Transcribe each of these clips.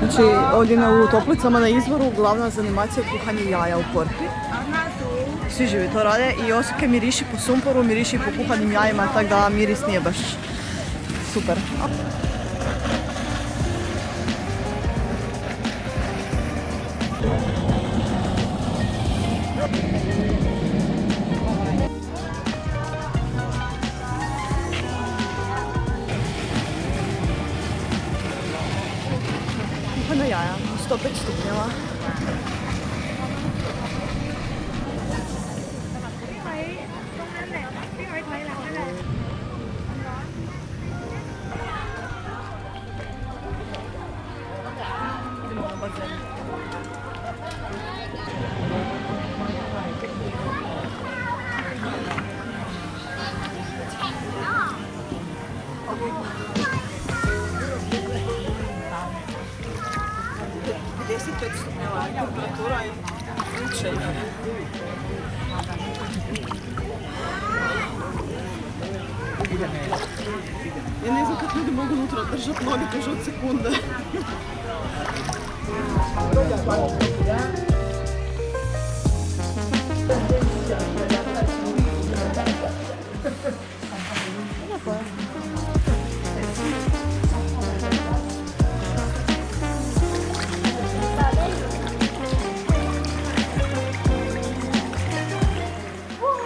Znači, ovdje u toplicama na izvoru glavna zanimacija je kuhanje jaja u korpi. Svi živi to rade i Osijek miriši po sumporu, miriši po kuhanim jajima, tako da miris nije baš super. Kuhana jaja, 105 stupnjeva. Temperatura je učenja. Ja ne znam kako ljudi mogu unutra držati noge teže od sekunde.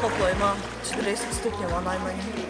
Toplo ima 40 stupnjeva najmanje.